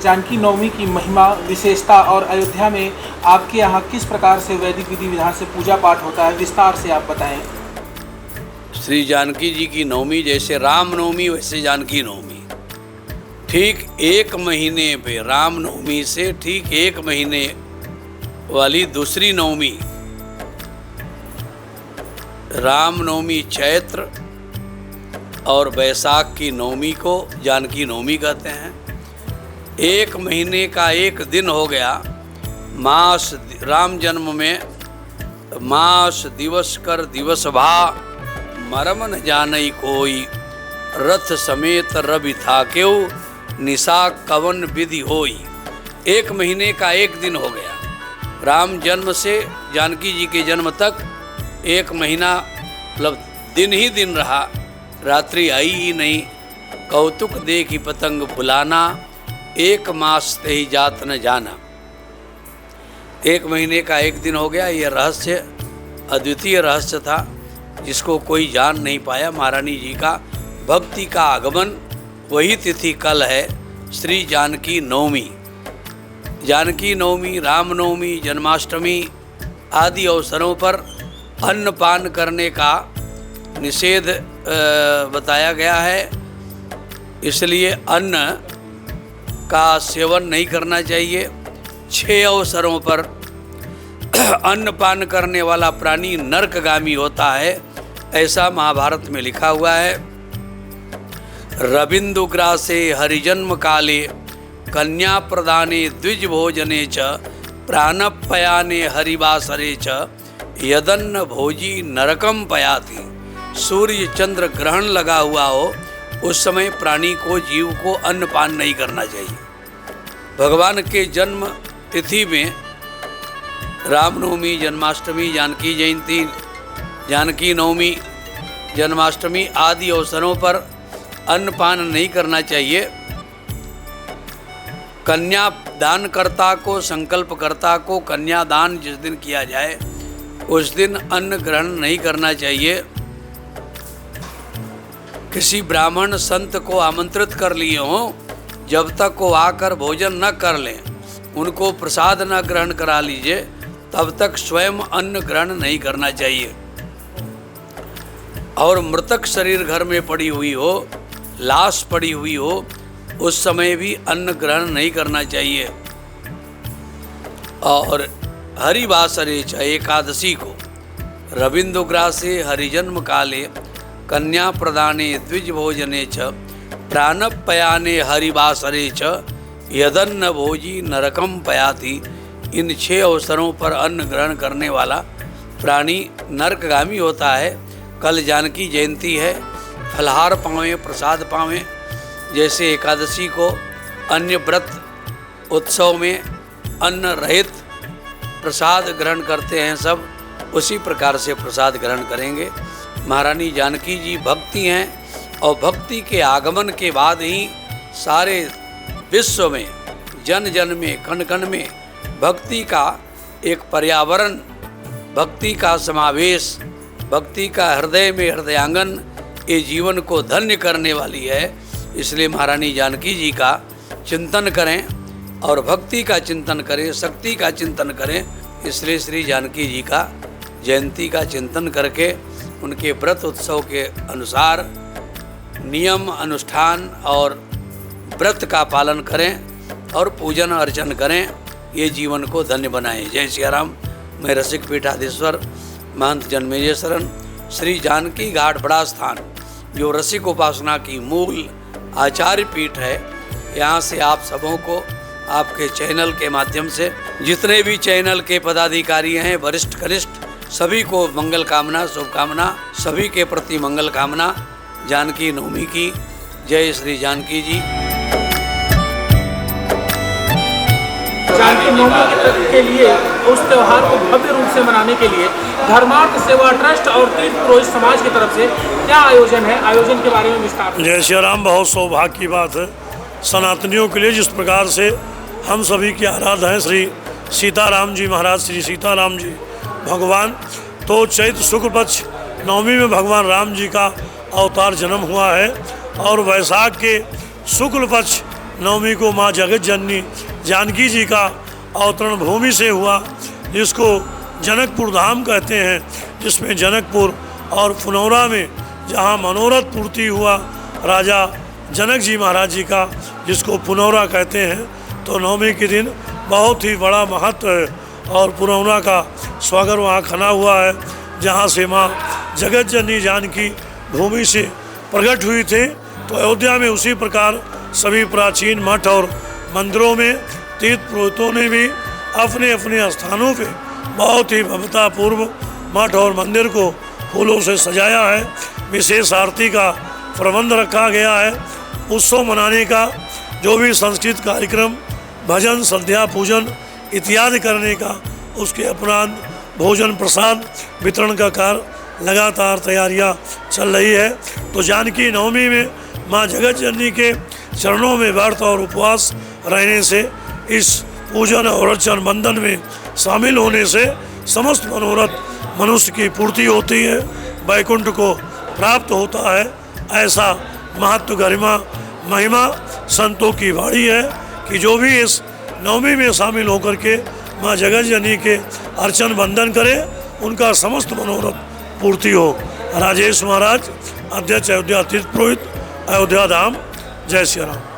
जानकी नवमी की महिमा, विशेषता और अयोध्या में आपके यहाँ किस प्रकार से वैदिक विधि विधान से पूजा पाठ होता है, विस्तार से आप बताएं। श्री जानकी जी की नवमी जैसे राम नवमी वैसे जानकी नवमी, ठीक एक महीने पे राम नवमी से ठीक एक महीने वाली दूसरी नवमी, राम नवमी चैत्र और बैसाख की नवमी को जानकी नवमी कहते हैं। एक महीने का एक दिन हो गया। मास राम जन्म में मास दिवस कर दिवस भा, मरम न जानई कोई, रथ समेत रवि था क्यों, निशा कवन विधि होई। एक महीने का एक दिन हो गया। राम जन्म से जानकी जी के जन्म तक एक महीना मतलब दिन ही दिन रहा, रात्रि आई ही नहीं। कौतुक देखी पतंग बुलाना, एक मास ते ही जात न जाना। एक महीने का एक दिन हो गया। यह रहस्य अद्वितीय रहस्य था जिसको कोई जान नहीं पाया। महारानी जी का भक्ति का आगमन, वही तिथि कल है श्री जानकी नवमी। जानकी नवमी, रामनवमी, जन्माष्टमी आदि अवसरों पर अन्नपान करने का निषेध बताया गया है, इसलिए अन्न का सेवन नहीं करना चाहिए। 6 अवसरों पर अन्नपान करने वाला प्राणी नरकगामी होता है, ऐसा महाभारत में लिखा हुआ है। रविंदुग्रासे हरिजन्म काले, कन्या प्रदाने द्विज भोजने च, प्राणपयाने हरिवासरे च, यदन्न भोजी नरकम पयाति। सूर्य चंद्र ग्रहण लगा हुआ हो उस समय प्राणी को, जीव को अन्नपान नहीं करना चाहिए। भगवान के जन्म तिथि में रामनवमी, जन्माष्टमी, जानकी जयंती, जानकी नवमी, जन्माष्टमी आदि अवसरों पर अन्नपान नहीं करना चाहिए। कन्या दानकर्ता को, संकल्पकर्ता को कन्यादान जिस दिन किया जाए उस दिन अन्न ग्रहण नहीं करना चाहिए। किसी ब्राह्मण संत को आमंत्रित कर लिए हों, जब तक वो आकर भोजन न कर लें, उनको प्रसाद न ग्रहण करा लीजिए, तब तक स्वयं अन्न ग्रहण नहीं करना चाहिए। और मृतक शरीर घर में पड़ी हुई हो, लाश पड़ी हुई हो, उस समय भी अन्न ग्रहण नहीं करना चाहिए। और हरिवासरे च, एकादशी को, रविंदुग्रासे हरिजन्म काले, कन्या प्रदाने द्विज भोजने च, प्राणपयाने हरिवासरे च, यदन्न भोजी नरकम पयाति। इन 6 अवसरों पर अन्न ग्रहण करने वाला प्राणी नरकगामी होता है। कल जानकी जयंती है, फलहार पावें, प्रसाद पावें। जैसे एकादशी को अन्य व्रत उत्सव में अन्न रहित प्रसाद ग्रहण करते हैं सब, उसी प्रकार से प्रसाद ग्रहण करेंगे। महारानी जानकी जी भक्ति हैं और भक्ति के आगमन के बाद ही सारे विश्व में, जन जन में, कण कण में भक्ति का एक पर्यावरण, भक्ति का समावेश, भक्ति का हृदय में हृदयांगन, ये जीवन को धन्य करने वाली है। इसलिए महारानी जानकी जी का चिंतन करें और भक्ति का चिंतन करें, शक्ति का चिंतन करें। इसलिए श्री जानकी जी का जयंती का चिंतन करके उनके व्रत उत्सव के अनुसार नियम अनुष्ठान और व्रत का पालन करें और पूजन अर्चन करें, ये जीवन को धन्य बनाएं। जय सिया राम। मैं रसिक पीठाधीश्वर महंत जन्मेजय शरण, श्री जानकी घाट बड़ा स्थान, जो रसिक उपासना की मूल आचार्य पीठ है, यहाँ से आप सबों को आपके चैनल के माध्यम से, जितने भी चैनल के पदाधिकारी हैं, वरिष्ठ कनिष्ठ, सभी को मंगल कामना, शुभकामना, सभी के प्रति मंगल कामना। जानकी नवमी की जय। श्री जानकी जी। जानकी नवमी के लिए, उस त्यौहार को भव्य रूप से मनाने के लिए धर्मार्थ सेवा ट्रस्ट और तीर्थ पुरोहित समाज की तरफ से क्या आयोजन है, आयोजन के बारे में विस्तार। जय श्री राम। बहुत सौभाग्य की बात है सनातनियों के लिए, जिस प्रकार से हम सभी के आराध्य हैं श्री सीताराम जी महाराज, श्री सीताराम जी भगवान। तो चैत्र शुक्ल पक्ष नवमी में भगवान राम जी का अवतार जन्म हुआ है और वैशाख के शुक्ल पक्ष नवमी को माँ जगत जननी जानकी जी का अवतरण भूमि से हुआ, जिसको जनकपुर धाम कहते हैं, जिसमें जनकपुर और पुनौरा में जहाँ मनोरथ पूर्ति हुआ राजा जनक जी महाराज जी का, जिसको पुनौरा कहते हैं। तो नवमी के दिन बहुत ही बड़ा महत्व है और पुनौरा का स्वागत वहाँ खना हुआ है, जहाँ से माँ जगत जननी जानकी भूमि से प्रकट हुई थे। तो अयोध्या में उसी प्रकार सभी प्राचीन मठ और मंदिरों में तीर्थ पुरोहितों ने भी अपने अपने स्थानों पे बहुत ही भव्यतापूर्व मठ और मंदिर को फूलों से सजाया है। विशेष आरती का प्रबंध रखा गया है। उत्सव मनाने का जो भी संस्कृत कार्यक्रम, भजन, संध्या पूजन इत्यादि करने का, उसके उपरांत भोजन प्रसाद वितरण का कार्य लगातार तैयारियां चल रही है। तो जानकी नवमी में माँ जगत जननी के चरणों में व्रत और उपवास रहने से, इस पूजन और अर्चन बंधन में शामिल होने से समस्त मनोरथ मनुष्य की पूर्ति होती है, वैकुंठ को प्राप्त होता है। ऐसा महत्व, गरिमा, महिमा संतों की वाणी है कि जो भी इस नवमी में शामिल होकर के माँ जगत जननी के अर्चन बंधन करे, उनका समस्त मनोरथ पूर्ति हो। राजेश महाराज, अध्यक्ष अयोध्या तीर्थ पुरोहित, अयोध्या धाम। जय श्री राम।